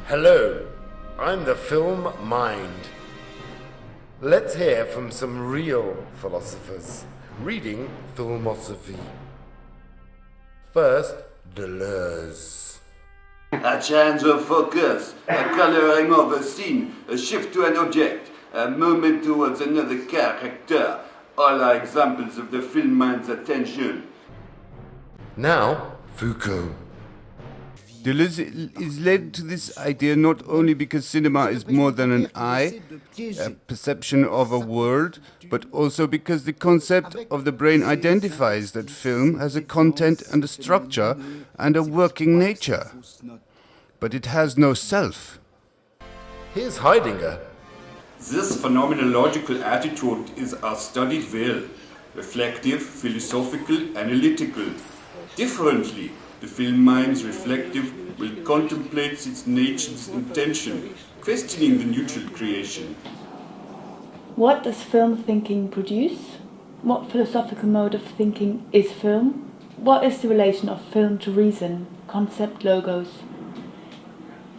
Hello, I'm the film mind. Let's hear from some real philosophers reading Filmosophy. First, Deleuze. A change of focus, a coloring of a scene, a shift to an object, a movement towards another character, all are examples of the film mind's attention. Now, Foucault. Deleuze is led to this idea not only because cinema is more than an eye, a perception of a world, but also because the concept of the brain identifies that film has a content and a structure and a working nature. But it has no self. Here's Heidegger. This phenomenological attitude is a studied field, reflective, philosophical, analytical. Differently, the film mind's reflective will contemplate its nature's intention, questioning the neutral creation. What does film thinking produce? What philosophical mode of thinking is film? What is the relation of film to reason, concept, logos?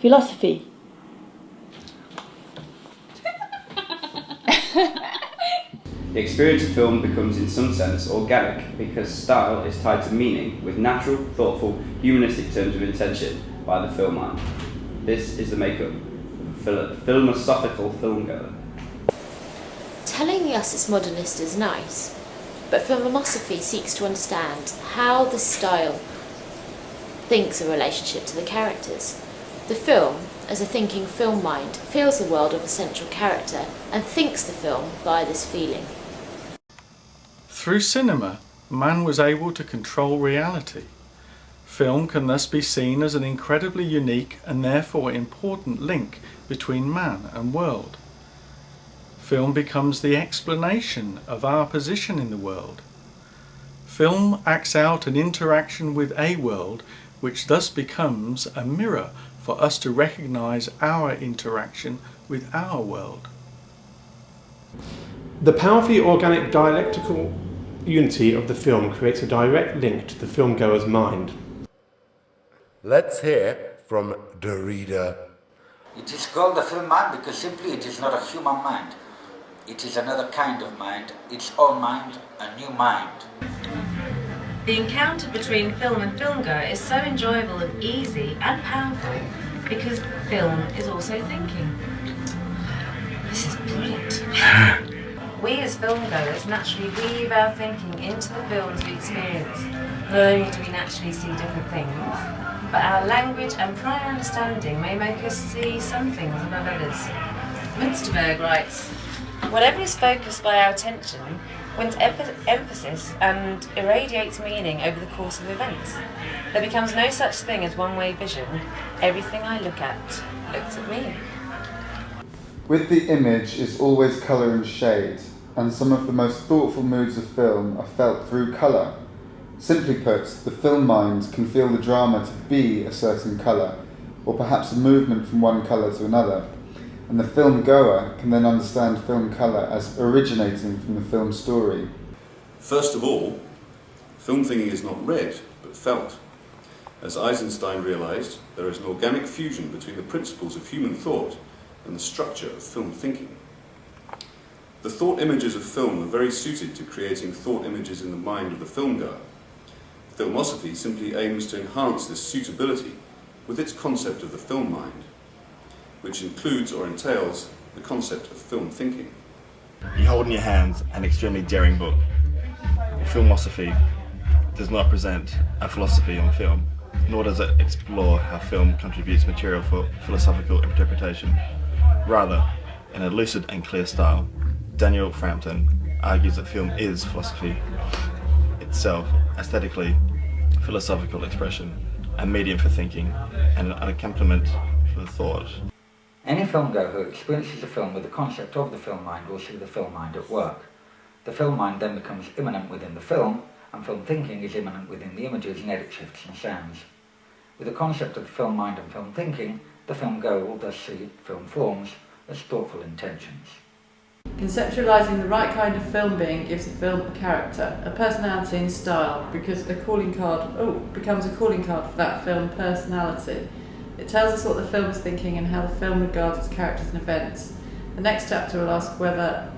Philosophy. The experience of film becomes in some sense organic because style is tied to meaning with natural, thoughtful, humanistic terms of intention by the film mind. This is the makeup of a philosophical filmgoer. Telling us it's modernist is nice, but Filmosophy seeks to understand how the style thinks in relationship to the characters. The film, as a thinking film mind, feels the world of a central character and thinks the film via this feeling. Through cinema, man was able to control reality. Film can thus be seen as an incredibly unique and therefore important link between man and world. Film becomes the explanation of our position in the world. Film acts out an interaction with a world which thus becomes a mirror for us to recognise our interaction with our world. The powerfully organic dialectical unity of the film creates a direct link to the filmgoer's mind. Let's hear from Derrida. It is called the film mind because simply it is not a human mind. It is another kind of mind, its own mind, a new mind. The encounter between film and filmgoer is so enjoyable and easy and powerful because film is also thinking. This is brilliant. We as filmgoers naturally weave our thinking into the films we experience. Not only do we naturally see different things, but our language and prior understanding may make us see some things above others. Münsterberg writes, "Whatever is focused by our attention wins emphasis and irradiates meaning over the course of events. There becomes no such thing as one-way vision. Everything I look at looks at me." With the image is always colour and shade, and some of the most thoughtful moods of film are felt through colour. Simply put, the film mind can feel the drama to be a certain colour, or perhaps a movement from one colour to another, and the film goer can then understand film colour as originating from the film story. First of all, film thinking is not read, but felt. As Eisenstein realised, there is an organic fusion between the principles of human thought and the structure of film thinking. The thought images of film are very suited to creating thought images in the mind of the filmgoer. Filmosophy simply aims to enhance this suitability with its concept of the film mind, which includes or entails the concept of film thinking. You hold in your hands an extremely daring book. Filmosophy does not present a philosophy on film, nor does it explore how film contributes material for philosophical interpretation. Rather, in a lucid and clear style, Daniel Frampton argues that film is philosophy itself, aesthetically, philosophical expression, a medium for thinking, and an accompaniment for thought. Any filmgoer who experiences a film with the concept of the film mind will see the film mind at work. The film mind then becomes immanent within the film, and film thinking is immanent within the images and edit shifts and sounds. With the concept of the film mind and film thinking, the filmgoer will thus see film forms as thoughtful intentions. Conceptualising the right kind of film being gives a film a character, a personality and style, because a calling card becomes a calling card for that film personality. It tells us what the film is thinking and how the film regards its characters and events. The next chapter will ask whether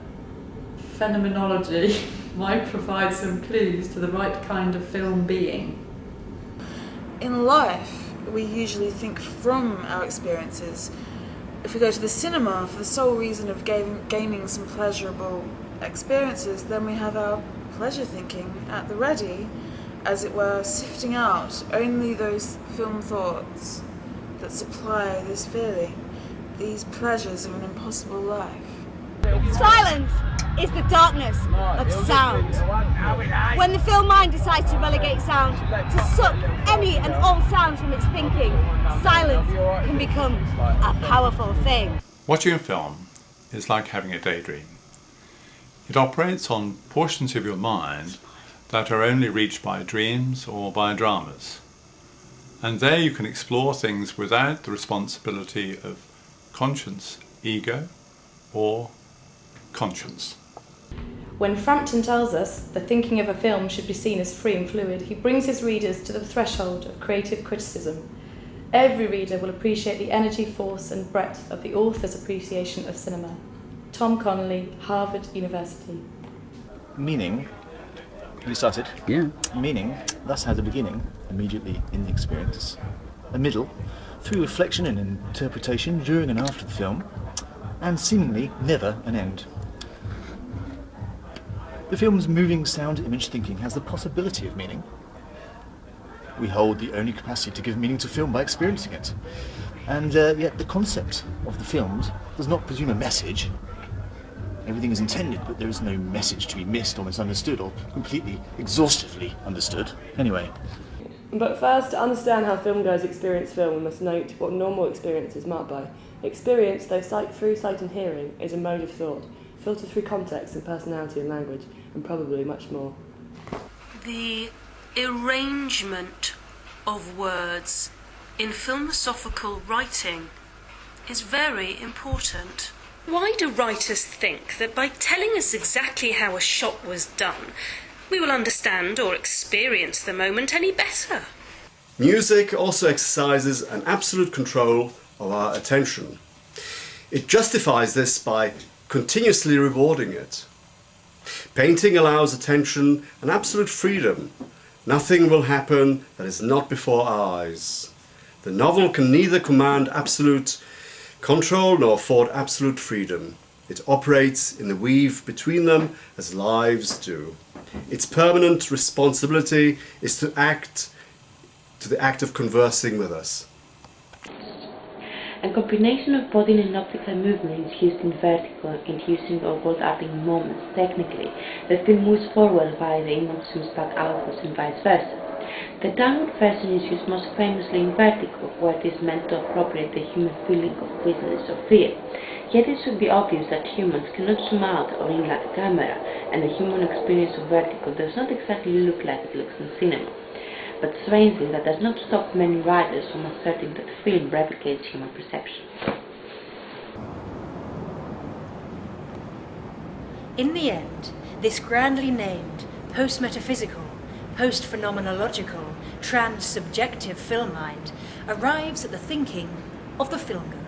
phenomenology might provide some clues to the right kind of film being. In life, we usually think from our experiences. If we go to the cinema for the sole reason of gaining some pleasurable experiences, then we have our pleasure thinking at the ready, as it were, sifting out only those film thoughts that supply this feeling, these pleasures of an impossible life. Silence is the darkness of sound. When the film mind decides to relegate sound, to suck any and all sound from its thinking, silence can become a powerful thing. Watching a film is like having a daydream. It operates on portions of your mind that are only reached by dreams or by dramas. And there you can explore things without the responsibility of conscience, ego, or conscience. When Frampton tells us the thinking of a film should be seen as free and fluid, he brings his readers to the threshold of creative criticism. Every reader will appreciate the energy, force and breadth of the author's appreciation of cinema. Tom Connolly, Harvard University. Meaning, have you started? Yeah. Meaning thus has a beginning, immediately in the experience, a middle, through reflection and interpretation during and after the film, and seemingly never an end. The film's moving sound image thinking has the possibility of meaning. We hold the only capacity to give meaning to film by experiencing it. And yet the concept of the films does not presume a message. Everything is intended, but there is no message to be missed or misunderstood or completely, exhaustively understood. Anyway. But first, to understand how filmgoers experience film, we must note what normal experience is marked by. Experience, though through sight and hearing, is a mode of thought, filtered through context and personality and language, and probably much more. The arrangement of words in philosophical writing is very important. Why do writers think that by telling us exactly how a shot was done, we will understand or experience the moment any better? Music also exercises an absolute control of our attention. It justifies this by continuously rewarding it. Painting allows attention an absolute freedom. Nothing will happen that is not before our eyes. The novel can neither command absolute control nor afford absolute freedom. It operates in the weave between them as lives do. Its permanent responsibility is to the act of conversing with us. A combination of body and optical movements used in vertical, inducing or world-arting moments technically, the film moves forward via the inward swings back outwards and vice versa. The downward version is used most famously in vertical, where it is meant to appropriate the human feeling of business or fear. Yet it should be obvious that humans cannot zoom out or in like a camera, and the human experience of vertical does not exactly look like it looks in cinema. But strangely, that does not stop many writers from asserting that film replicates human perception. In the end, this grandly named post-metaphysical, post-phenomenological, trans-subjective film mind arrives at the thinking of the filmgoer.